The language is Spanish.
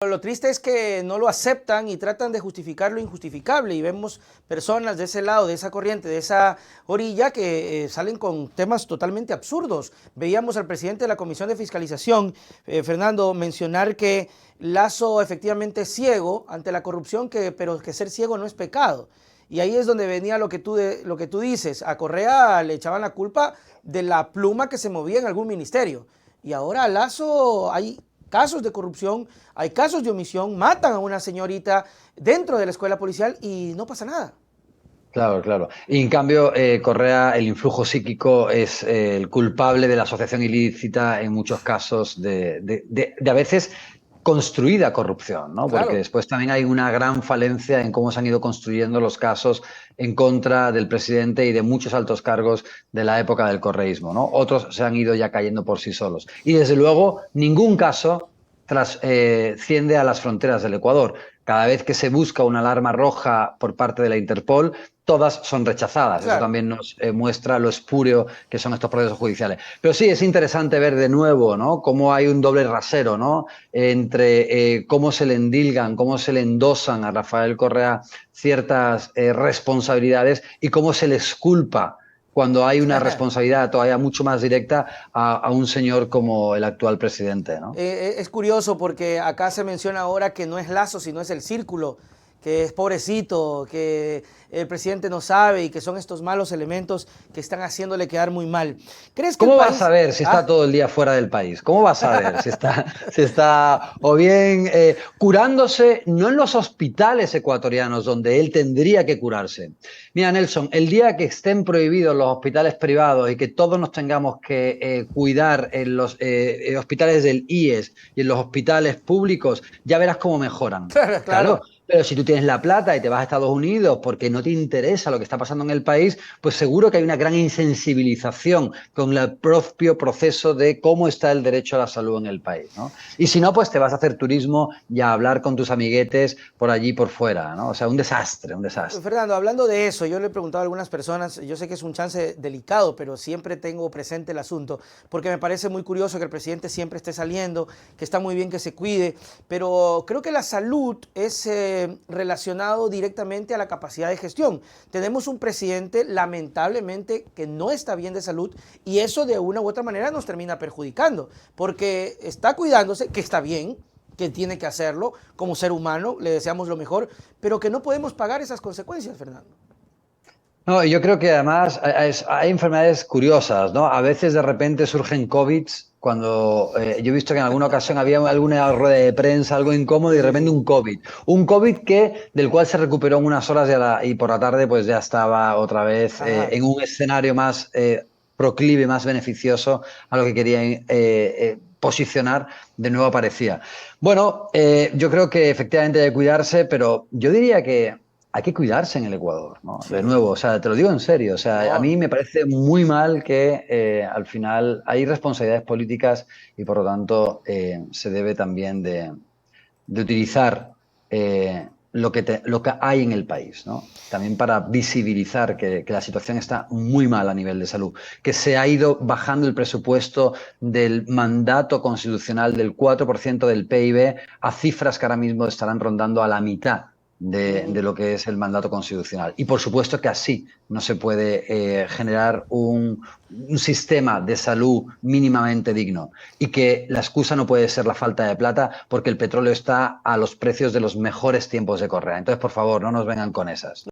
Lo triste es que no lo aceptan y tratan de justificar lo injustificable y vemos personas de ese lado, de esa corriente, de esa orilla que salen con temas totalmente absurdos. Veíamos al presidente de la Comisión de Fiscalización, Fernando, mencionar que Lasso efectivamente es ciego ante la corrupción, pero que ser ciego no es pecado. Y ahí es donde venía lo que tú dices. A Correa le echaban la culpa de la pluma que se movía en algún ministerio. Y ahora a Lasso hay casos de corrupción, hay casos de omisión, matan a una señorita dentro de la escuela policial y no pasa nada. Claro, claro. Y en cambio, Correa, el influjo psíquico es el culpable de la asociación ilícita en muchos casos de a veces construida corrupción, ¿no? Porque Claro. después también hay una gran falencia en cómo se han ido construyendo los casos en contra del presidente y de muchos altos cargos de la época del correísmo, ¿no? Otros se han ido ya cayendo por sí solos. Y desde luego, ningún caso trasciende a las fronteras del Ecuador. Cada vez que se busca una alarma roja por parte de la Interpol, todas son rechazadas. Eso Claro. también nos muestra lo espúreo que son estos procesos judiciales. Pero sí, es interesante ver de nuevo, ¿no?, cómo hay un doble rasero, ¿no?, entre cómo se le endilgan, cómo se le endosan a Rafael Correa ciertas responsabilidades y cómo se les culpa cuando hay una responsabilidad todavía mucho más directa a un señor como el actual presidente, ¿no? Es curioso porque acá se menciona ahora que no es Lazo, sino es el círculo, que es pobrecito, que el presidente no sabe y que son estos malos elementos que están haciéndole quedar muy mal. ¿Crees que el ¿Cómo vas a país... saber si está ¿Ah? todo el día fuera del país? ¿Cómo vas a ver si está o bien curándose, no en los hospitales ecuatorianos donde él tendría que curarse? Mira, Nelson, el día que estén prohibidos los hospitales privados y que todos nos tengamos que cuidar en los hospitales del IES y en los hospitales públicos, ya verás cómo mejoran. Claro, Claro, claro. pero si tú tienes la plata y te vas a Estados Unidos porque no te interesa lo que está pasando en el país, pues seguro que hay una gran insensibilización con el propio proceso de cómo está el derecho a la salud en el país, ¿no? Y si no, pues te vas a hacer turismo y a hablar con tus amiguetes por allí, por fuera, ¿no? O sea, un desastre, un desastre. Fernando, hablando de eso, yo le he preguntado a algunas personas, yo sé que es un chance delicado, pero siempre tengo presente el asunto, porque me parece muy curioso que el presidente siempre esté saliendo, que está muy bien que se cuide, pero creo que la salud es relacionado directamente a la capacidad de gestión. Tenemos un presidente, lamentablemente, que no está bien de salud y eso de una u otra manera nos termina perjudicando, porque está cuidándose, que está bien, que tiene que hacerlo como ser humano, le deseamos lo mejor, pero que no podemos pagar esas consecuencias, Fernando. No, yo creo que además hay enfermedades curiosas, ¿no? A veces de repente surgen COVID cuando yo he visto que en alguna ocasión había alguna rueda de prensa, algo incómodo y de Sí, repente sí. un COVID. Un COVID del cual se recuperó en unas horas y por la tarde pues ya estaba otra vez Ajá. en un escenario más proclive, más beneficioso a lo que quería posicionar, de nuevo aparecía. Bueno, yo creo que efectivamente hay que cuidarse, pero yo diría que hay que cuidarse en el Ecuador, ¿no? De Sí. nuevo, o sea, te lo digo en serio, o sea, a No. mí me parece muy mal que al final hay responsabilidades políticas y por lo tanto se debe también de utilizar lo que hay en el país, ¿no? También para visibilizar que la situación está muy mal a nivel de salud, que se ha ido bajando el presupuesto del mandato constitucional del 4% del PIB a cifras que ahora mismo estarán rondando a la mitad de lo que es el mandato constitucional. Y por supuesto que así no se puede generar un sistema de salud mínimamente digno y que la excusa no puede ser la falta de plata porque el petróleo está a los precios de los mejores tiempos de Correa. Entonces, por favor, no nos vengan con esas.